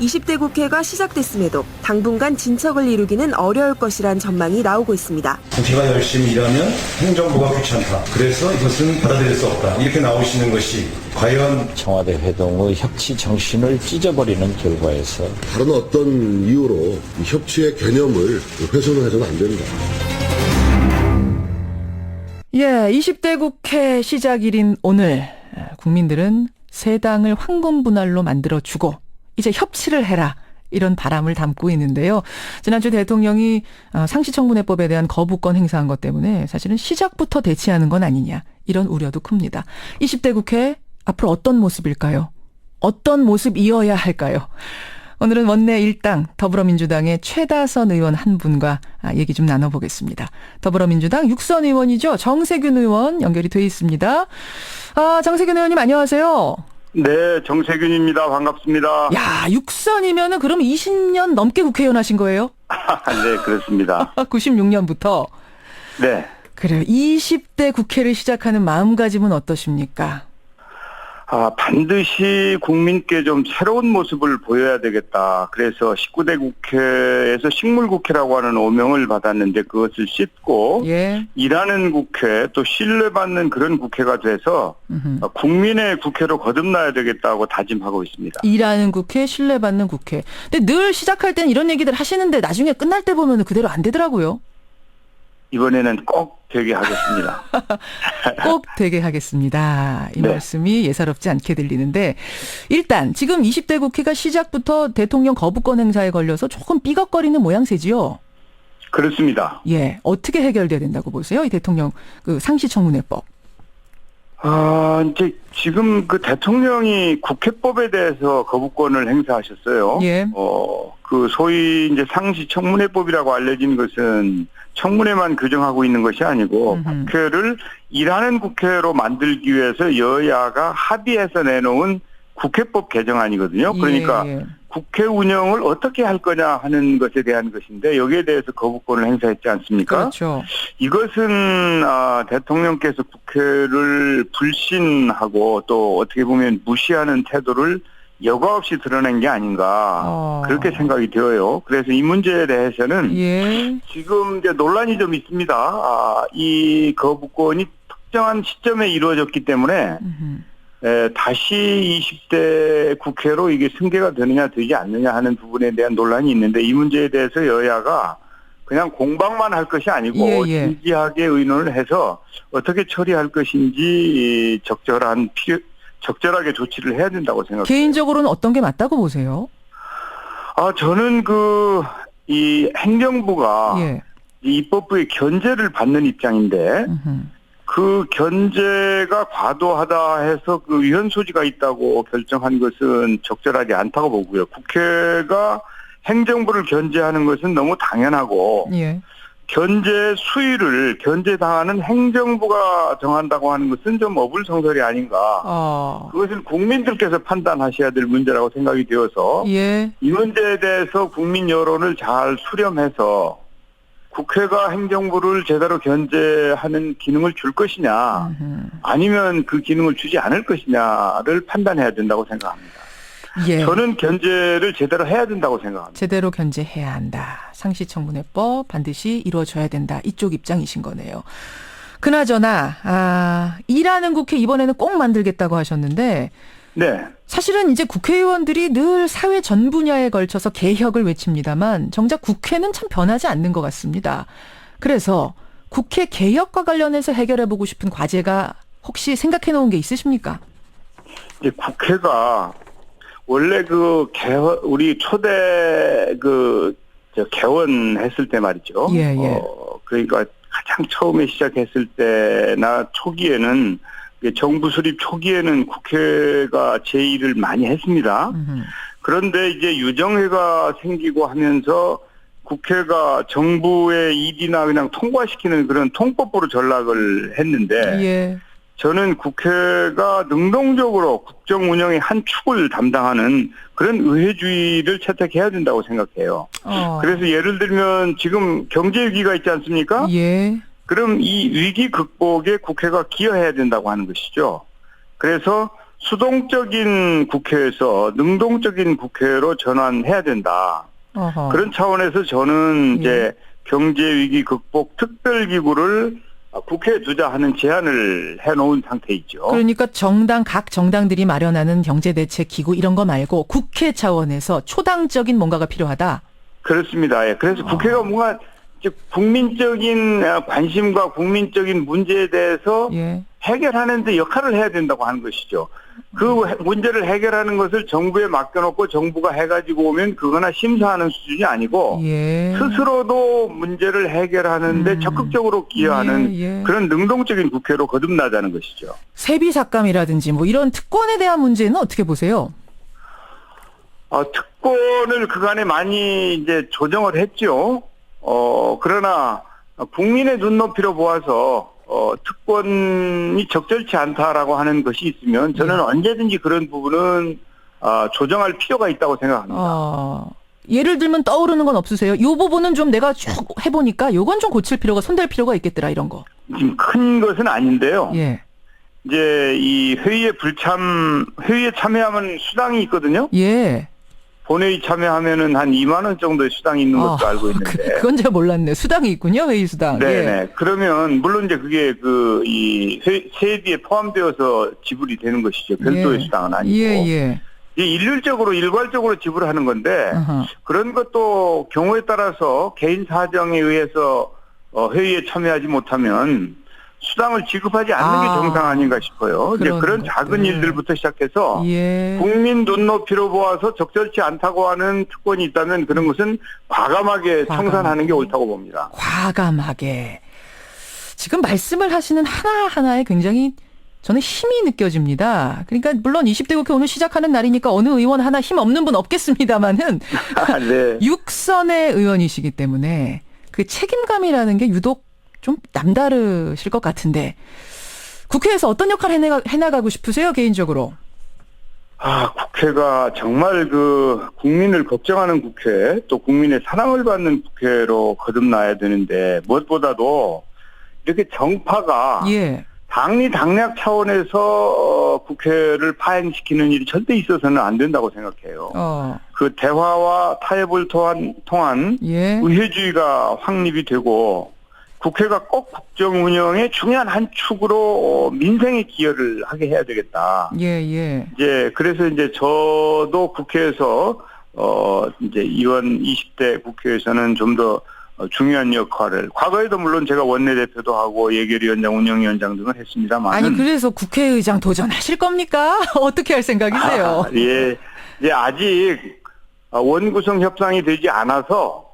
20대 국회가 시작됐음에도 당분간 진척을 이루기는 어려울 것이란 전망이 나오고 있습니다. 국회가 열심히 일하면 행정부가 귀찮다. 그래서 이것은 받아들일 수 없다. 이렇게 나오시는 것이 과연 청와대 회동의 협치 정신을 찢어버리는 결과에서 다른 어떤 이유로 협치의 개념을 훼손을 해서는 안 된다. 예, 20대 국회 시작일인 오늘 국민들은 새 당을 황금 분할로 만들어주고 이제 협치를 해라. 이런 바람을 담고 있는데요. 지난주 대통령이 상시청문회법에 대한 거부권 행사한 것 때문에 사실은 시작부터 대치하는 건 아니냐. 이런 우려도 큽니다. 20대 국회 앞으로 어떤 모습일까요? 어떤 모습이어야 할까요? 오늘은 원내 1당 더불어민주당의 최다선 의원 한 분과 얘기 좀 나눠보겠습니다. 더불어민주당 육선 의원이죠. 정세균 의원 연결이 돼 있습니다. 정세균 의원님 안녕하세요. 네, 정세균입니다. 반갑습니다. 야, 육선이면은 그럼 20년 넘게 국회의원 하신 거예요? 네, 그렇습니다. 96년부터. 네. 그래요. 20대 국회를 시작하는 마음가짐은 어떠십니까? 반드시 국민께 좀 새로운 모습을 보여야 되겠다. 그래서 19대 국회에서 식물국회라고 하는 오명을 받았는데 그것을 씻고 일하는 국회, 또 신뢰받는 그런 국회가 돼서 국민의 국회로 거듭나야 되겠다고 다짐하고 있습니다. 일하는 국회, 신뢰받는 국회. 근데 늘 시작할 땐 이런 얘기들 하시는데 나중에 끝날 때 보면 그대로 안 되더라고요. 이번에는 꼭 되게 하겠습니다. 꼭 되게 하겠습니다. 이 말씀이 예사롭지 않게 들리는데 일단 지금 20대 국회가 시작부터 대통령 거부권 행사에 걸려서 조금 삐걱거리는 모양새지요. 그렇습니다. 예, 어떻게 해결돼야 된다고 보세요? 이 대통령 상시청문회법. 이제 지금 그 대통령이 국회법에 대해서 거부권을 행사하셨어요. 예. 그 소위 이제 상시청문회법이라고 알려진 것은 청문회만 규정하고 있는 것이 아니고 국회를 일하는 국회로 만들기 위해서 여야가 합의해서 내놓은 국회법 개정안이거든요. 그러니까 국회 운영을 어떻게 할 거냐 하는 것에 대한 것인데 여기에 대해서 거부권을 행사했지 않습니까? 그렇죠. 이것은 대통령께서 국회를 불신하고 또 어떻게 보면 무시하는 태도를 여과 없이 드러낸 게 아닌가 그렇게 생각이 되어요. 그래서 이 문제에 대해서는 지금 이제 논란이 좀 있습니다. 이 거부권이 특정한 시점에 이루어졌기 때문에 다시 20대 국회로 이게 승계가 되느냐 되지 않느냐 하는 부분에 대한 논란이 있는데 이 문제에 대해서 여야가 그냥 공방만 할 것이 아니고 진지하게 의논을 해서 어떻게 처리할 것인지 적절하게 조치를 해야 된다고 생각합니다. 개인적으로는 어떤 게 맞다고 보세요? 저는 이 행정부가 이 입법부의 견제를 받는 입장인데 그 견제가 과도하다 해서 그 위헌 소지가 있다고 결정한 것은 적절하지 않다고 보고요. 국회가 행정부를 견제하는 것은 너무 당연하고 견제 수위를 견제당하는 행정부가 정한다고 하는 것은 좀 어불성설이 아닌가. 그것은 국민들께서 판단하셔야 될 문제라고 생각이 되어서 이 문제에 대해서 국민 여론을 잘 수렴해서 국회가 행정부를 제대로 견제하는 기능을 줄 것이냐 아니면 그 기능을 주지 않을 것이냐를 판단해야 된다고 생각합니다. 저는 견제를 제대로 해야 된다고 생각합니다. 제대로 견제해야 한다. 상시청문회법 반드시 이루어져야 된다. 이쪽 입장이신 거네요. 그나저나 일하는 국회 이번에는 꼭 만들겠다고 하셨는데 사실은 이제 국회의원들이 늘 사회 전 분야에 걸쳐서 개혁을 외칩니다만 정작 국회는 참 변하지 않는 것 같습니다. 그래서 국회 개혁과 관련해서 해결해보고 싶은 과제가 혹시 생각해 놓은 게 있으십니까? 이제 국회가 원래 우리 초대 개원했을 때 말이죠. 그러니까 가장 처음에 시작했을 때나 초기에는 정부 수립 초기에는 국회가 제의를 많이 했습니다. 그런데 이제 유정회가 생기고 하면서 국회가 정부의 일이나 그냥 통과시키는 그런 통법부로 전락을 했는데 저는 국회가 능동적으로 국정 운영의 한 축을 담당하는 그런 의회주의를 채택해야 된다고 생각해요. 그래서 예를 들면 지금 경제 위기가 있지 않습니까? 그럼 이 위기 극복에 국회가 기여해야 된다고 하는 것이죠. 그래서 수동적인 국회에서 능동적인 국회로 전환해야 된다. 어허. 그런 차원에서 저는 이제 경제위기 극복 특별기구를 국회에 두자 하는 제안을 해놓은 상태이죠. 그러니까 각 정당들이 마련하는 경제대책기구 이런 거 말고 국회 차원에서 초당적인 뭔가가 필요하다. 그렇습니다. 예. 그래서 국회가 뭔가 즉 국민적인 관심과 국민적인 문제에 대해서 해결하는 데 역할을 해야 된다고 하는 것이죠. 그 문제를 해결하는 것을 정부에 맡겨놓고 정부가 해가지고 오면 그거나 심사하는 수준이 아니고 스스로도 문제를 해결하는 데 적극적으로 기여하는 그런 능동적인 국회로 거듭나자는 것이죠. 세비 삭감이라든지 뭐 이런 특권에 대한 문제는 어떻게 보세요? 특권을 그간에 많이 이제 조정을 했죠. 그러나 국민의 눈높이로 보아서 특권이 적절치 않다라고 하는 것이 있으면 저는 언제든지 그런 부분은 조정할 필요가 있다고 생각합니다. 예를 들면 떠오르는 건 없으세요? 이 부분은 좀 내가 쭉 해보니까 요건 좀 고칠 필요가 손댈 필요가 있겠더라 이런 거. 지금 큰 것은 아닌데요. 예. 이제 이 회의에 참여하면 수당이 있거든요. 예. 본회의 참여하면은 한 2만 원 정도의 수당이 있는 것도 알고 있는데. 그건 제가 몰랐네. 수당이 있군요, 회의 수당. 네네. 그러면 물론 이제 그게 이 세비에 포함되어서 지불이 되는 것이죠. 별도의 수당은 아니고. 일괄적으로 지불하는 건데 그런 것도 경우에 따라서 개인 사정에 의해서 회의에 참여하지 못하면 수당을 지급하지 않는 게 정상 아닌가 싶어요. 이제 그런 작은 일들부터 시작해서 국민 눈높이로 보아서 적절치 않다고 하는 특권이 있다면 그런 것은 과감하게 청산하는 게 옳다고 봅니다. 과감하게. 지금 말씀을 하시는 하나하나에 굉장히 저는 힘이 느껴집니다. 그러니까 물론 20대 국회 오늘 시작하는 날이니까 어느 의원 하나 힘 없는 분 없겠습니다만은 네. 6선의 의원이시기 때문에 그 책임감이라는 게 유독 좀 남다르실 것 같은데 국회에서 어떤 역할을 해나가고 싶으세요 개인적으로? 국회가 정말 국민을 걱정하는 국회 또 국민의 사랑을 받는 국회로 거듭나야 되는데 무엇보다도 이렇게 정파가 당리당략 차원에서 국회를 파행시키는 일이 절대 있어서는 안 된다고 생각해요. 그 대화와 타협을 통한 의회주의가 확립이 되고 국회가 꼭 국정 운영의 중요한 한 축으로 민생에 기여를 하게 해야 되겠다. 이제 그래서 이제 저도 국회에서 이제 이번 20대 국회에서는 좀 더 중요한 역할을 과거에도 물론 제가 원내대표도 하고 예결위원장, 운영위원장 등을 했습니다만 아니 그래서 국회의장 도전하실 겁니까? 어떻게 할 생각이세요? 예, 이제 아직 원구성 협상이 되지 않아서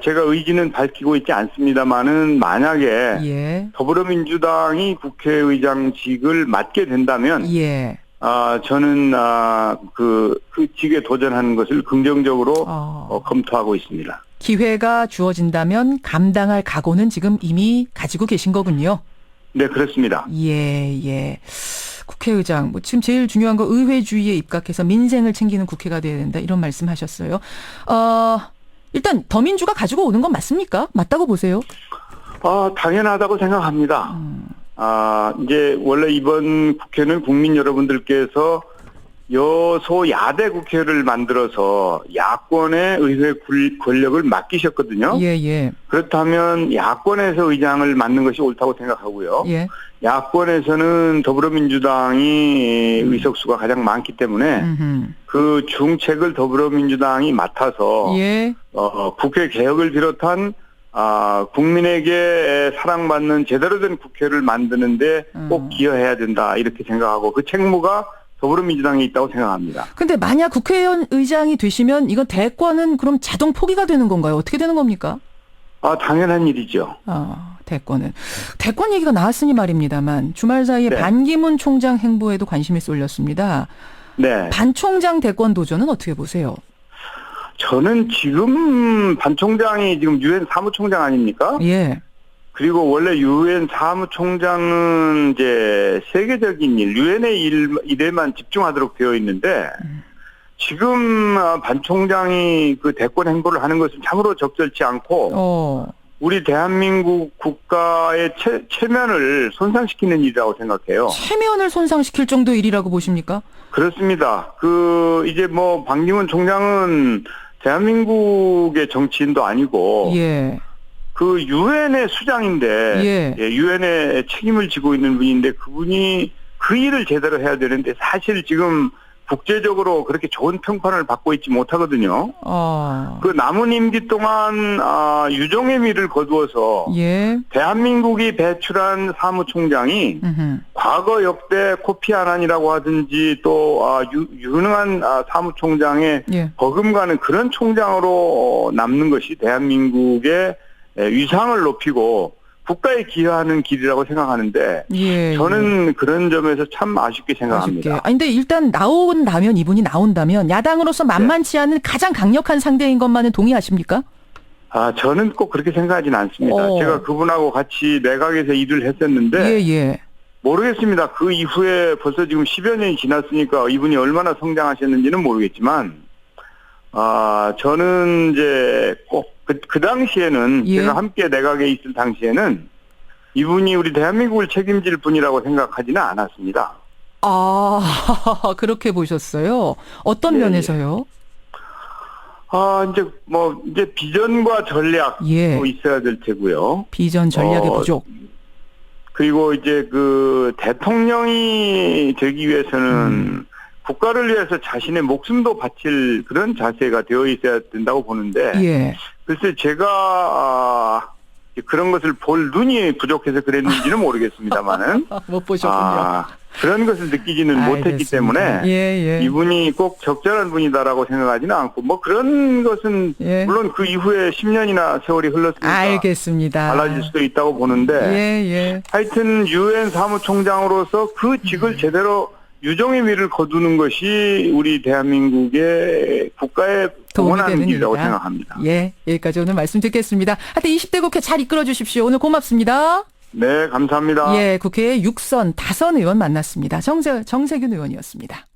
제가 의지는 밝히고 있지 않습니다만은 만약에 더불어민주당이 국회의장직을 맡게 된다면 저는 그 직에 도전하는 것을 긍정적으로 검토하고 있습니다. 기회가 주어진다면 감당할 각오는 지금 이미 가지고 계신 거군요. 네, 그렇습니다. 국회의장, 지금 제일 중요한 거 의회주의에 입각해서 민생을 챙기는 국회가 돼야 된다 이런 말씀하셨어요. 일단 더민주가 가지고 오는 건 맞습니까? 맞다고 보세요? 당연하다고 생각합니다. 이제 원래 이번 국회는 국민 여러분들께서 여소야대 국회를 만들어서 야권의 의회 권력을 맡기셨거든요. 그렇다면 야권에서 의장을 맡는 것이 옳다고 생각하고요. 야권에서는 더불어민주당이 의석수가 가장 많기 때문에 그 중책을 더불어민주당이 맡아서 국회 개혁을 비롯한 국민에게 사랑받는 제대로 된 국회를 만드는데 꼭 기여해야 된다 이렇게 생각하고 그 책무가 더불어민주당에 있다고 생각합니다. 근데 만약 국회의원 의장이 되시면 이건 대권은 그럼 자동 포기가 되는 건가요? 어떻게 되는 겁니까? 당연한 일이죠. 대권 얘기가 나왔으니 말입니다만 주말 사이에 반기문 총장 행보에도 관심이 쏠렸습니다. 반 총장 대권 도전은 어떻게 보세요? 저는 지금 반 총장이 지금 유엔 사무총장 아닙니까? 그리고 원래 유엔 사무총장은 이제 세계적인 일, 유엔의 일에만 집중하도록 되어 있는데 지금 반 총장이 그 대권 행보를 하는 것은 참으로 적절치 않고 우리 대한민국 국가의 체면을 손상시키는 일이라고 생각해요. 체면을 손상시킬 정도 일이라고 보십니까? 그렇습니다. 이제 뭐 방기문 총장은 대한민국의 정치인도 아니고 예. 그 유엔의 수장인데 유엔의 책임을 지고 있는 분인데 그분이 그 일을 제대로 해야 되는데 사실 지금 국제적으로 그렇게 좋은 평판을 받고 있지 못하거든요. 그 남은 임기 동안 유종의 미를 거두어서 대한민국이 배출한 사무총장이 과거 역대 코피 아난이라고 하든지 또 유능한 사무총장의 버금가는 그런 총장으로 남는 것이 대한민국의 위상을 높이고 국가에 기여하는 길이라고 생각하는데 저는 그런 점에서 참 아쉽게 생각합니다. 근데 일단 이분이 나온다면 야당으로서 만만치 않은 가장 강력한 상대인 것만은 동의하십니까? 저는 꼭 그렇게 생각하진 않습니다. 제가 그분하고 같이 내각에서 일을 했었는데 모르겠습니다. 그 이후에 벌써 지금 10여 년이 지났으니까 이분이 얼마나 성장하셨는지는 모르겠지만 저는 이제 꼭 그 당시에는 제가 함께 내각에 있을 당시에는 이분이 우리 대한민국을 책임질 분이라고 생각하지는 않았습니다. 그렇게 보셨어요? 어떤 면에서요? 이제 비전과 전략도 있어야 될 테고요. 비전 전략의 부족. 그리고 이제 그 대통령이 되기 위해서는 국가를 위해서 자신의 목숨도 바칠 그런 자세가 되어 있어야 된다고 보는데 글쎄 제가 그런 것을 볼 눈이 부족해서 그랬는지는 모르겠습니다만은 못 보셨군요. 그런 것을 느끼지는 못했기 때문에 이분이 꼭 적절한 분이다라고 생각하지는 않고 뭐 그런 것은 물론 그 이후에 10년이나 세월이 흘렀으니까 알겠습니다. 달라질 수도 있다고 보는데 하여튼 유엔 사무총장으로서 그 직을 제대로 유종의 미를 거두는 것이 우리 대한민국의 국가에 동원하는 일이라고 생각합니다. 여기까지 오늘 말씀 듣겠습니다. 하여튼 20대 국회 잘 이끌어 주십시오. 오늘 고맙습니다. 네, 감사합니다. 국회의 6선 다선 의원 만났습니다. 정세균 의원이었습니다.